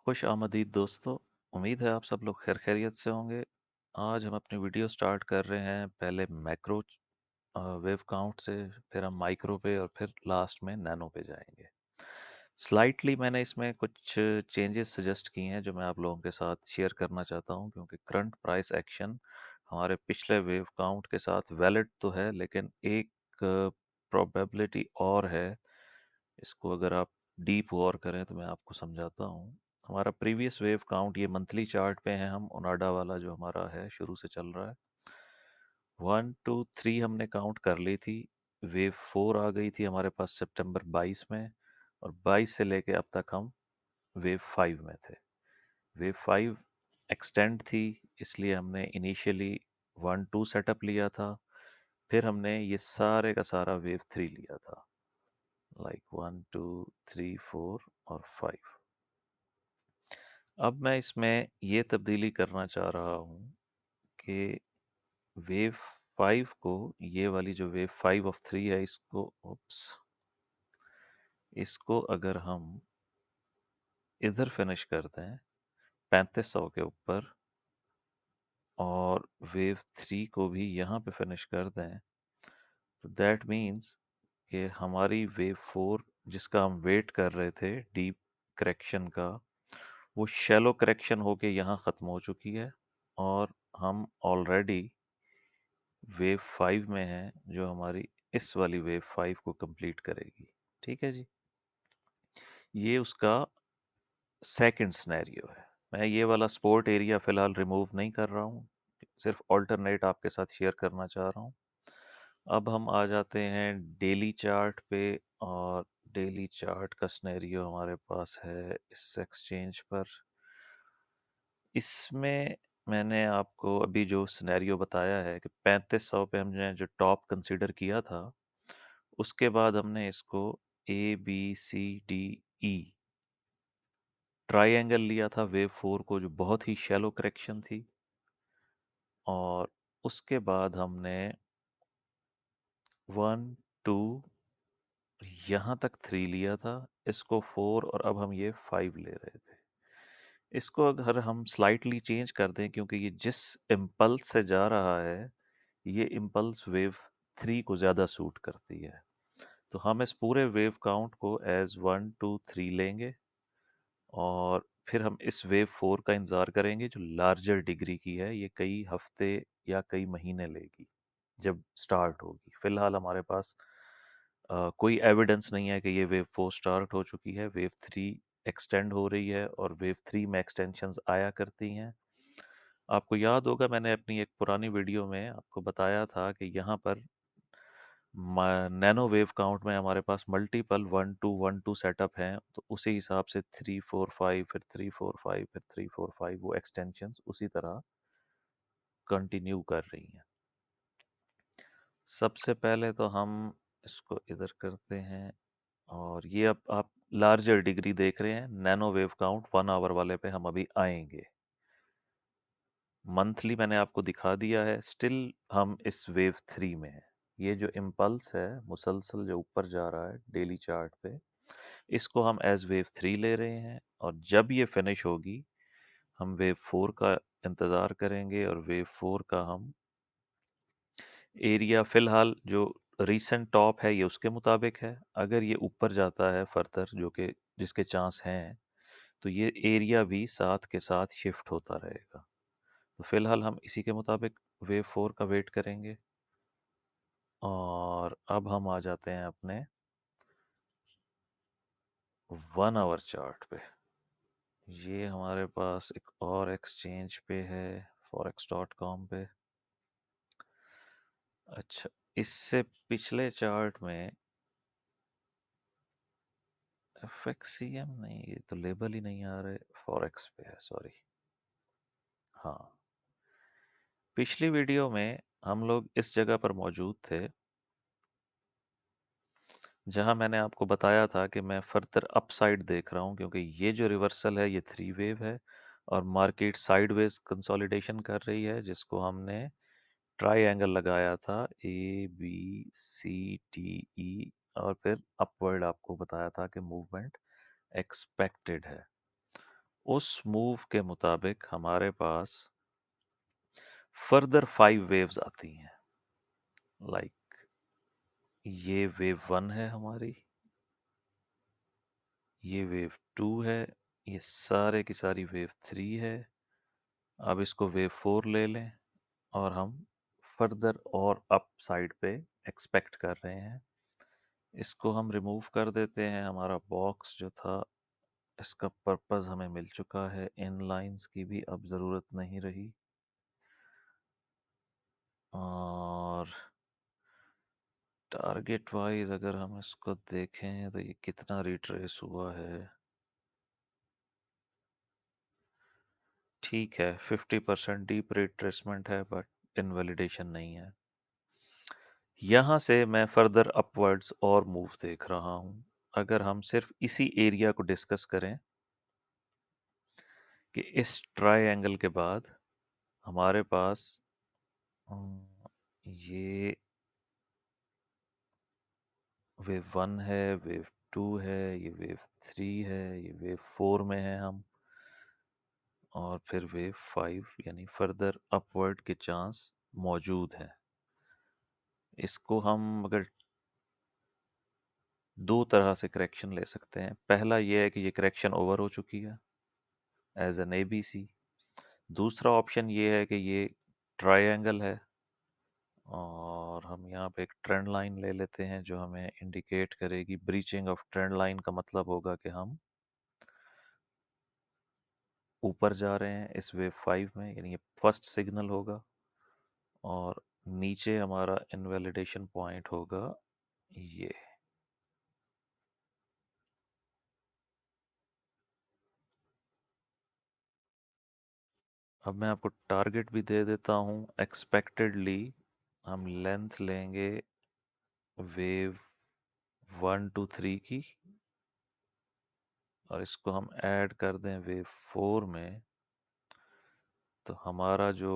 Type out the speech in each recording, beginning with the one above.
खुश आमदीद दोस्तों। उम्मीद है आप सब लोग खैर खैरियत से होंगे। आज हम अपनी वीडियो स्टार्ट कर रहे हैं, पहले मैक्रो वेव काउंट से, फिर हम माइक्रो पे और फिर लास्ट में नैनो पे जाएंगे। स्लाइटली मैंने इसमें कुछ चेंजेस सजेस्ट किए हैं जो मैं आप लोगों के साथ शेयर करना चाहता हूं, क्योंकि करंट प्राइस एक्शन हमारे पिछले वेव काउंट के साथ वैलिड तो है, लेकिन एक प्रोबेबिलिटी और है। इसको अगर आप डीप गौर करें तो मैं आपको समझाता हूँ। हमारा प्रीवियस वेव काउंट, ये मंथली चार्ट पे है, हम ओनाडा वाला जो हमारा है शुरू से चल रहा है। 1 2 3 हमने काउंट कर ली थी। वेव 4 आ गई थी हमारे पास सितंबर 22 में, और 22 से लेके अब तक हम वेव 5 में थे। वेव 5 एक्सटेंड थी, इसलिए हमने इनिशियली 1 2 सेटअप लिया था। फिर हमने ये सारे का सारा वेव 3 लिया था, लाइक 1 2 3 4 और 5। अब मैं इसमें ये तब्दीली करना चाह रहा हूँ कि वेव 5 को, ये वाली जो वेव 5 ऑफ 3 है, इसको अगर हम इधर फिनिश कर दें 3500 के ऊपर, और वेव 3 को भी यहाँ पे फिनिश कर दें, तो दैट मीन्स कि हमारी वेव 4, जिसका हम वेट कर रहे थे डीप करेक्शन का, वो शैलो करेक्शन होके यहाँ ख़त्म हो चुकी है, और हम ऑलरेडी वेव 5 में हैं, जो हमारी इस वाली वेव 5 को कंप्लीट करेगी। ठीक है जी, ये उसका सेकंड सिनेरियो है। मैं ये वाला स्पोर्ट एरिया फ़िलहाल रिमूव नहीं कर रहा हूँ, सिर्फ ऑल्टरनेट आपके साथ शेयर करना चाह रहा हूँ। अब हम आ जाते हैं डेली चार्ट पे, और डेली चार्ट का सिनेरियो हमारे पास है इस एक्सचेंज पर। इसमें मैंने आपको अभी जो सिनेरियो बताया है कि 3500 पे हमने जो टॉप कंसीडर किया था, उसके बाद हमने इसको ABCDE ट्राइंगल लिया था वेव 4 को, जो बहुत ही शैलो करेक्शन थी। और उसके बाद हमने 1 2 यहाँ तक 3 लिया था, इसको 4, और अब हम ये 5 ले रहे थे। इसको अगर हम स्लाइटली चेंज कर दें, क्योंकि ये जिस इम्पल्स से जा रहा है, ये इम्पल्स वेव 3 को ज़्यादा सूट करती है, तो हम इस पूरे वेव काउंट को एज 1 2 3 लेंगे, और फिर हम इस वेव 4 का इंतज़ार करेंगे जो लार्जर डिग्री की है। ये कई हफ्ते या कई महीने लेगी जब स्टार्ट होगी। फिलहाल हमारे पास कोई एविडेंस नहीं है कि ये वेव 4 स्टार्ट हो चुकी है। वेव 3 एक्सटेंड हो रही है, और वेव 3 में एक्सटेंशंस आया करती हैं। आपको याद होगा, मैंने अपनी एक पुरानी वीडियो में आपको बताया था कि यहाँ पर नैनो वेव काउंट में हमारे पास मल्टीपल 1 2 1 2 सेटअप हैं, तो उसी हिसाब से 3 4 5, फिर 3 4 5, फिर 3 4 5, वो एक्सटेंशंस उसी तरह कंटिन्यू कर रही हैं। सबसे पहले तो हम इसको इधर करते हैं, और ये अब आप लार्जर डिग्री देख रहे हैं। नैनो वेव काउंट 1 आवर वाले पे हम अभी आएंगे। मंथली मैंने आपको दिखा दिया है, स्टिल हम इस वेव 3 में हैं। ये जो इम्पल्स है मुसलसल जो ऊपर जा रहा है डेली चार्ट पे, इसको हम एज वेव 3 ले रहे हैं, और जब ये फिनिश होगी हम वेव 4 का इंतज़ार करेंगे, और वेव 4 का हम एरिया फ़िलहाल जो रीसेंट टॉप है ये उसके मुताबिक है। अगर ये ऊपर जाता है फर्दर, जो कि जिसके चांस हैं, तो ये एरिया भी साथ के साथ शिफ्ट होता रहेगा। तो फ़िलहाल हम इसी के मुताबिक वेव 4 का वेट करेंगे। और अब हम आ जाते हैं अपने 1 आवर चार्ट पे। ये हमारे पास एक और एक्सचेंज पे है, forex.com पे। अच्छा, इससे पिछले चार्ट में FXCM नहीं, ये तो लेबल ही नहीं आ रहे, फॉरेक्स पे है, सॉरी। हाँ, पिछली वीडियो में हम लोग इस जगह पर मौजूद थे जहां मैंने आपको बताया था कि मैं फर्दर अपसाइड देख रहा हूं, क्योंकि ये जो रिवर्सल है ये 3 वेव है, और मार्केट साइडवेज कंसोलिडेशन कर रही है, जिसको हमने ट्राई एंगल लगाया था ABCDE, और फिर अपवर्ड आपको बताया था कि मूवमेंट एक्सपेक्टेड है। उस मूव के मुताबिक हमारे पास फर्दर 5 वेव्स आती हैं। लाइक ये वेव 1 है हमारी, ये वेव 2 है, ये सारे की सारी वेव 3 है। अब इसको वेव 4 ले लें और हम फर्दर और अप साइड पे एक्सपेक्ट कर रहे हैं। इसको हम रिमूव कर देते हैं। हमारा बॉक्स जो था, इसका पर्पस हमें मिल चुका है। इन लाइंस की भी अब ज़रूरत नहीं रही। और टारगेट वाइज अगर हम इसको देखें तो ये कितना रिट्रेस हुआ है। ठीक है, 50% डीप रिट्रेसमेंट है, बट इनवैलिडेशन नहीं है। यहाँ से मैं फर्दर अपवर्ड्स और मूव देख रहा हूँ। अगर हम सिर्फ इसी एरिया को डिस्कस करें कि इस ट्रायंगल के बाद हमारे पास ये वेव 1 है, वेव 2 है, ये वेव 3 है, ये वेव 4 में है हम, और फिर वेव 5 यानी फर्दर अपवर्ड के चांस मौजूद हैं। इसको हम अगर दो तरह से करेक्शन ले सकते हैं। पहला ये है कि ये करेक्शन ओवर हो चुकी है एज एन ABC। दूसरा ऑप्शन ये है कि ये ट्रायंगल है, और हम यहाँ पे एक ट्रेंड लाइन ले लेते हैं जो हमें इंडिकेट करेगी। ब्रीचिंग ऑफ ट्रेंड लाइन का मतलब होगा कि हम ऊपर जा रहे हैं इस वेव 5 में, यानी ये फर्स्ट सिग्नल होगा। और नीचे हमारा इनवैलिडेशन पॉइंट होगा ये। अब मैं आपको टारगेट भी दे देता हूँ। एक्सपेक्टेडली हम लेंथ लेंगे वेव 1 2 3 की, और इसको हम ऐड कर दें वेव 4 में, तो हमारा जो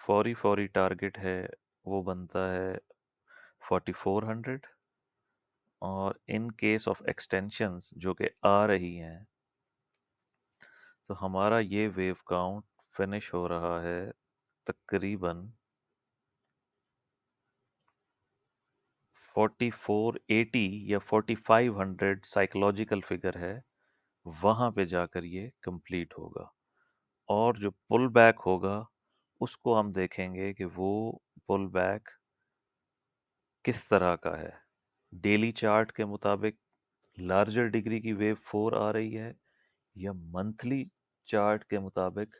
फौरी फौरी टारगेट है वो बनता है 4400। और इन केस ऑफ एक्सटेंशंस जो कि आ रही हैं, तो हमारा ये वेव काउंट फिनिश हो रहा है तकरीबन 4480 या 4500 साइकोलॉजिकल फिगर है, वहां पे जाकर ये कंप्लीट होगा। और जो पुल बैक होगा उसको हम देखेंगे कि वो पुल बैक किस तरह का है। डेली चार्ट के मुताबिक लार्जर डिग्री की वेव 4 आ रही है, या मंथली चार्ट के मुताबिक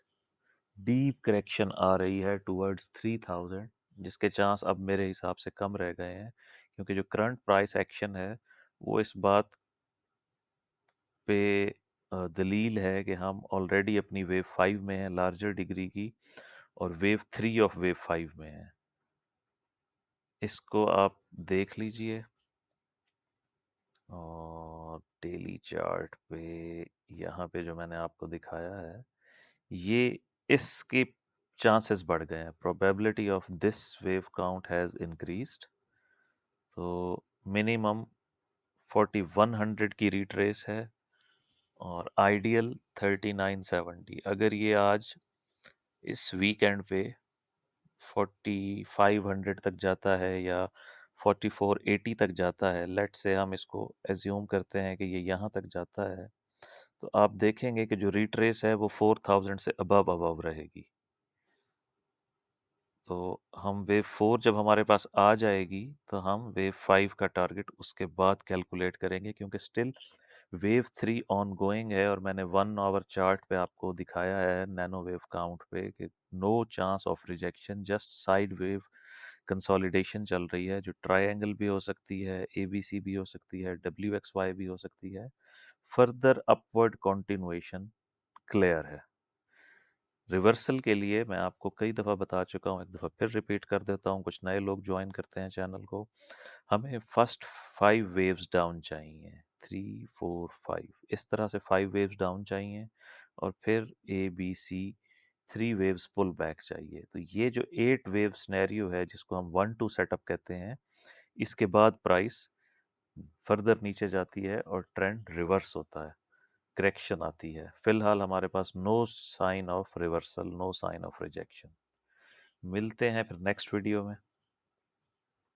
डीप करेक्शन आ रही है टुवर्ड्स 3000, जिसके चांस अब मेरे हिसाब से कम रह गए हैं, क्योंकि जो करंट प्राइस एक्शन है वो इस बात पे दलील है कि हम ऑलरेडी अपनी वेव 5 में हैं लार्जर डिग्री की, और वेव 3 ऑफ वेव 5 में हैं। इसको आप देख लीजिए, और डेली चार्ट पे यहाँ पे जो मैंने आपको दिखाया है, ये इसके चांसेस बढ़ गए हैं। Probability of this wave count has increased. तो मिनिमम 4100 की रिट्रेस है, और आइडियल 3970। अगर ये आज इस वीकेंड पे 4500 तक जाता है या 4480 तक जाता है, लेट से हम इसको एज्यूम करते हैं कि ये यहाँ तक जाता है, तो आप देखेंगे कि जो रिट्रेस है वो 4000 से अबव अबव रहेगी। तो हम वेव 4 जब हमारे पास आ जाएगी, तो हम वेव 5 का टारगेट उसके बाद कैलकुलेट करेंगे, क्योंकि स्टिल वेव 3 ऑन गोइंग है। और मैंने 1 आवर चार्ट पे आपको दिखाया है नैनो वेव काउंट पे कि no chance of rejection, just side wave consolidation चल रही है, जो ट्रायंगल भी हो सकती है, ABC भी हो सकती है, WXY भी हो सकती है। फर्दर अपवर्ड कंटिन्यूएशन क्लियर है। रिवर्सल के लिए मैं आपको कई दफ़ा बता चुका हूँ, एक दफ़ा फिर रिपीट कर देता हूँ, कुछ नए लोग ज्वाइन करते हैं चैनल को। हमें फर्स्ट 5 वेव्स डाउन चाहिए, 3 4 5, इस तरह से 5 वेव्स डाउन चाहिए, और फिर ABC 3 वेव्स पुल बैक चाहिए। तो ये जो 8 वेव सिनेरियो है, जिसको हम 1 2 सेटअप कहते हैं, इसके बाद प्राइस फर्दर नीचे जाती है और ट्रेंड रिवर्स होता है। करेक्शन आती है। फिलहाल हमारे पास no sign of reversal, no sign of rejection. मिलते हैं फिर नेक्स्ट वीडियो में।